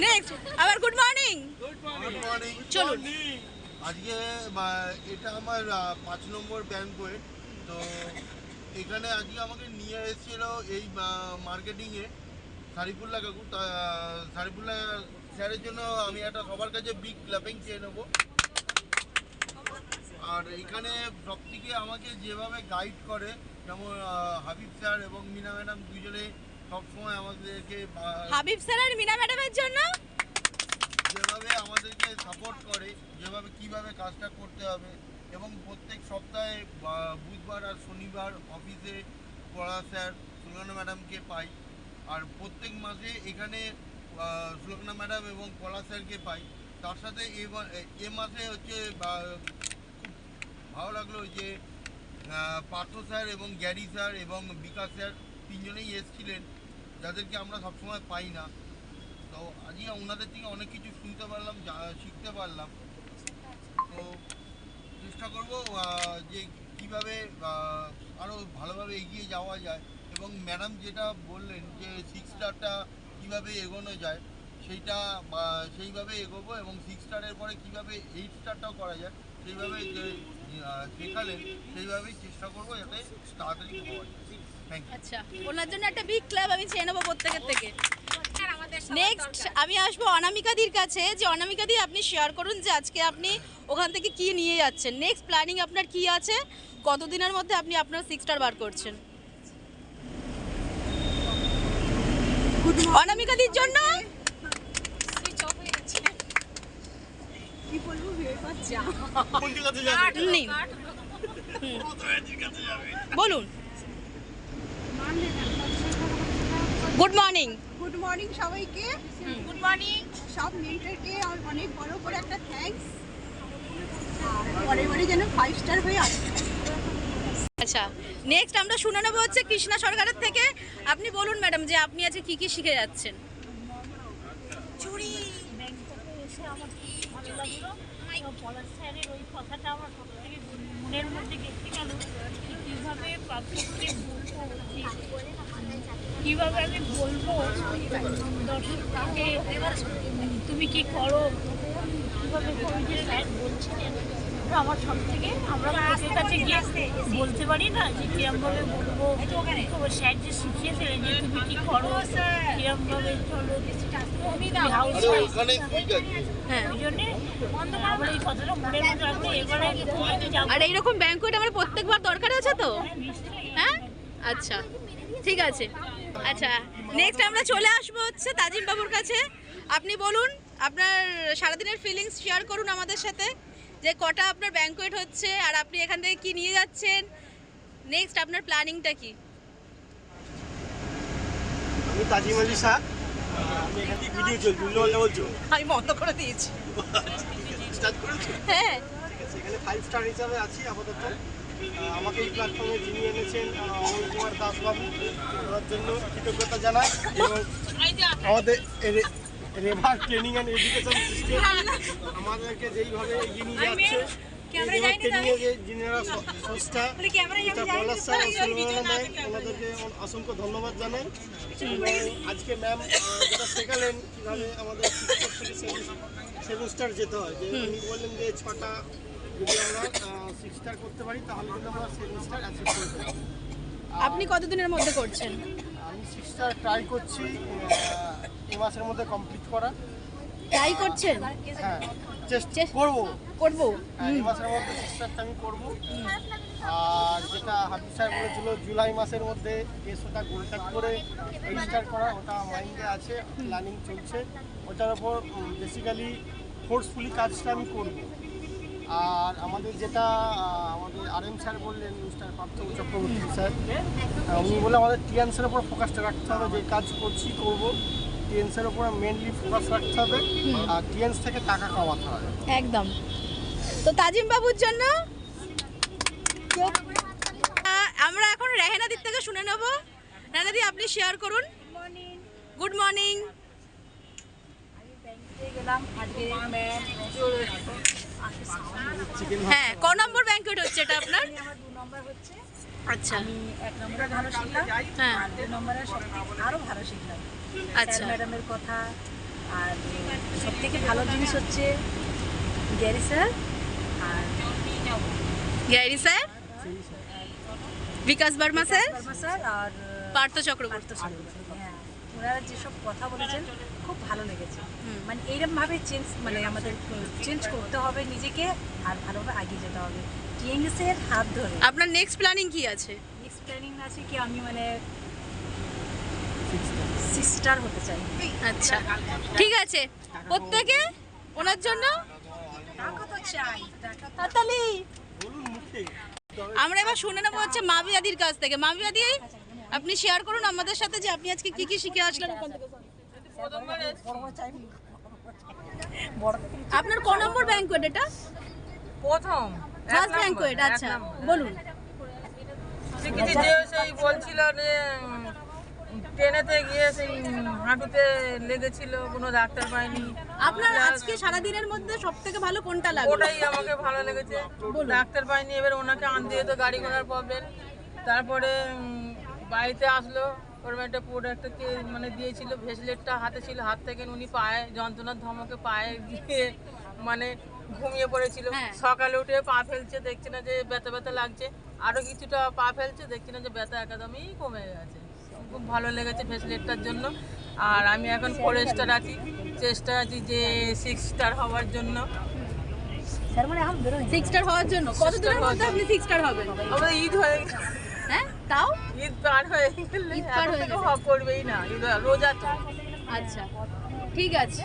Next আবার good morning. চলুন। আজকে এটা আমার 5 নম্বর ব্যাংকোয়েট। তো এখানে আজকে আমাকে নিয়ে এসেছিল এই মার্কেটিংয়ে সারিফুল্লাহ কাকু। সারিফুল্লাহ স্যারের জন্য আমি একটা সবার কাছে বিগ ক্লাপিং চেয়ে নেবো। আর এখানে সবথেকে আমাকে যেভাবে গাইড করে, যেমন হাবিব স্যার এবং মিনা ম্যাডাম দুজনে সবসময় আমাদেরকে, হাবিব স্যার আর মিনা ম্যাডামের জন্য যেভাবে আমাদেরকে সাপোর্ট করে, যেভাবে কিভাবে কাজটা করতে হবে, এবং প্রত্যেক সপ্তাহে বুধবার আর শনিবার অফিসে পড়া স্যার সুলগ্না ম্যাডামকে পাই। আর প্রত্যেক মাসে এখানে সুলগ্না ম্যাডাম এবং পড়া স্যারকে পাই। তার সাথে এ মাসে হচ্ছে খুব ভালো লাগলো যে পার্থ স্যার এবং গ্যারি স্যার এবং বিকাশ স্যার তিনজনেই এসেছিলেন, যাদেরকে আমরা সবসময় পাই না। তো আজকে ওনাদের থেকে অনেক কিছু শুনতে পারলাম, শিখতে পারলাম। তো চেষ্টা করব যে কীভাবে আরও ভালোভাবে এগিয়ে যাওয়া যায়, এবং ম্যাডাম যেটা বললেন যে 6 স্টারটা কীভাবে এগোনো যায় সেইভাবে এগোবো, এবং 6 স্টারের পরে কীভাবে 8 স্টারটাও করা যায় সেইভাবে যে শেখালেন সেইভাবেই চেষ্টা করবো যাতে তাড়াতাড়ি হওয়া যায়। Thank you. আচ্ছা, ওনার জন্য একটা বিগ ক্লাব আমি চেয়ে নেবো প্রত্যেকের থেকে। নেক্সট আমি আসবো অনামিকাদির কাছে, যে অনামিকাদি আপনি শেয়ার করুন যে আজকে আপনি ওখান থেকে কি নিয়ে যাচ্ছেন, নেক্সট প্ল্যানিং আপনার কি আছে, কতদিনের মধ্যে আপনি আপনার 6 স্টার বার করছেন। অনামিকাদির জন্য বলুন। Good morning. গুড মর্নিং সবাইকে। Good morning. সব মেন্টরকে অনেক বড় করে একটা থ্যাঙ্কস। পরে যেন 5 স্টার হয়ে আসে। আচ্ছা, নেক্সট আমরা শুনে নেবো হচ্ছে কৃষ্ণা সরকারের থেকে। আপনি বলুন ম্যাডাম যে আপনি আজকে কি কি শিখে যাচ্ছেন। চুরি ব্যাংককে এসে আমার খুব ভালো লাগলো। পলাশ স্যারের ওই কথাটা আমার সবথেকে মনের মধ্যে গেঁথে গেল। কীভাবে পাবলিককে বলবো, কীভাবে আমি বলবো দর্শককে তুমি কি করো, কীভাবে স্যার বলছিলেন। আমার সব থেকে আমরা লোকের কাছে গিয়ে বলতে পারি না যে কিরমভাবে বলবো, স্যার যে শিখিয়েছিলেন যে তুমি কি করো, কিরমভাবে চলো, আর এইরকম ব্যাংকুয়েট আমার প্রত্যেকবার দরকার আছে তো। হ্যাঁ, আচ্ছা ঠিক আছে। আচ্ছা, নেক্সট আমরা চলে আসবো হচ্ছে তাজিম বাবুর কাছে। আপনি বলুন আপনার সারাদিনের ফিলিংস শেয়ার করুন আমাদের সাথে, যে কটা আপনার ব্যাংকুয়েট হচ্ছে আর আপনি এখান থেকে কি নিয়ে যাচ্ছেন, নেক্সট আপনার প্ল্যানিংটা কি। আমি তাজিম আলী স্যার, আমি এখান থেকে ভিডিও চলছি, বলছো আমি বন্ধ করে দিয়েছি। স্টার্ট করেছো? হ্যাঁ, ঠিক আছে। এখানে 5 স্টার হিসাবে আছি আপাতত। আমাকে এই প্ল্যাটফর্মে যিনি এনেছেন অমল কুমার দাসবাবু, ওনার জন্য কৃতজ্ঞতা জানাই। এবং আমাদের রেভার ট্রেনিং অ্যান্ড এডুকেশন সিস্টেম আমাদেরকে যেইভাবে এগিয়ে নিয়ে যাচ্ছে, ট্রেনিংয়ে যে যিনারা সংস্থা পলাশ স্যার ও সুলগ্না ম্যাম, ওনাদেরকে অসংখ্য ধন্যবাদ জানাই। এবং আজকে ম্যাম যেটা শেখালেন কীভাবে আমাদের শিক্ষক থেকে 7 স্টার যেতে হয়, যে উনি বললেন যে 6টা যদি আমরা 6 স্টার করতে পারি তাহলে কিন্তু আমরা 7 স্টার অ্যাচিভ করতে পারি। আপনি কতদিনের মধ্যে করছেন? আমি 6 স্টার ট্রাই করছি এই মাসের মধ্যে কমপ্লিট করা। ট্রাই করছেন? হ্যাঁ, চেষ্টা করবো। এই মাসের মধ্যে 6 স্টারটা আমি করবো। আর যেটা হাবিব স্যার বলেছিল জুলাই মাসের মধ্যে 150টা গোলটাক করে 8 স্টার করা, ওটা মাইন্ডে আছে, প্ল্যানিং চলছে। ওটার ওপর বেসিক্যালি ফোর্সফুলি কাজটা আমি করবো। আর আমাদের যেটা আমাদের RM স্যার বললেন, মিস্টার পার্থ চক্রবর্তী স্যার, উনি বলে আমাদের টিএনসের ওপর ফোকাসটা রাখতে হবে, যে কাজ করছি করবো টিএনসের ওপর মেনলি ফোকাস রাখতে হবে, আর টিএনস থেকে টাকা কামাতে হবে একদম। তো তাজিম বাবুর জন্য আমরা এখন রেহেনাদির থেকে শুনে নেব। রেহেনাদি আপনি শেয়ার করুন। Good morning. হ্যাঁ, ক নম্বর ব্যাংকুয়েট হচ্ছে এটা আপনার? আমার 2 নম্বর হচ্ছে। আচ্ছা, আমি 1 নম্বরে ভালো শিখলাম, হ্যাঁ, আর 2 নম্বরে আরো ভালো শিখলাম। আচ্ছা ম্যাডামের কথা, আর সব থেকে ভালো জিনিস হচ্ছে গ্যারি স্যার আর গ্যারি স্যার, বিকাশ বার্মা স্যার, শর্মা স্যার আর পার্থ চক্রবর্তী। হ্যাঁ, ওনারা যেসব কথা বলেছেন খুব ভালো লেগেছে। হুম। মানে এইরকমভাবে মানে আমাদের চেঞ্জ করতে হবে নিজেকে আর ভালোভাবে এগিয়ে যেতে হবে টিএনএসের হাত ধরে। আপনার নেক্সট প্ল্যানিং কি আছে? নেক্সট প্ল্যানিং আছে কি আমি মানে সিস্টার হতে চাই। আচ্ছা, ঠিক আছে, প্রত্যেকে ওনার জন্য টাকা তো চাই, টাকা তো হাততালি। আমরা এবার শুনে নেবো হচ্ছে মাবিয়াদির কাছ থেকে। মাবিয়াদি, আপনি শেয়ার করুন আমাদের সাথে যে আপনি আজকে কি কি শিখে আসলেন ওখান থেকে। আপনার ক নম্বর ব্যাংকুয়েট এটা? প্রথম ফার্স্ট ব্যাংকুয়েট। আচ্ছা, বলুন। শিখেছি যে সেই বলছিল যে ট্রেনেতে গিয়ে সেই হাঁটুতে লেগেছিল, কোনো ডাক্তার পাইনি। আপনার আজকে সারা দিনের মধ্যে সবথেকে ভালো কোনটা লাগলো? ওটাই আমাকে ভালো লেগেছে, ডাক্তার পাইনি। এবার ওনাকে আনতে যেত, গাড়ি ঘোড়ার প্রবলেম। তারপরে বাড়িতে আসলো, ওরকম একটা প্রোডাক্টকে মানে দিয়েছিল, ভেসলেটটা হাতে ছিল, হাত থেকে উনি পায়ে যন্ত্রণার ধমকে পায়ে গিয়ে মানে ঘুমিয়ে পড়েছিল। হ্যাঁ। সকালে উঠে পা ফেলছে, দেখছি না যে ব্যথা ব্যথা লাগছে, আরও কিছুটা পা ফেলছে, দেখছি না যে ব্যথা একদমই কমে গেছে। খুব ভালো লেগেছে ভেসলেটটার জন্য। আর আমি এখন 4 স্টার আছি, চেষ্টা আছি যে 6 স্টার হওয়ার জন্য। স্যার মানে এখন বেরোয় 6 স্টার হওয়ার জন্য কত দিনের মধ্যে আপনি 6 স্টার হবেন? আমাদের ঈদ হয়ে গেছে, হ্যাঁ, তাও ঈদ পার হয়ে গেলে ঈদ পার এখন হয়ে থেকে গেছে। হওয়া করবেই না, ঈদ রোজা তো। আচ্ছা, ঠিক আছে।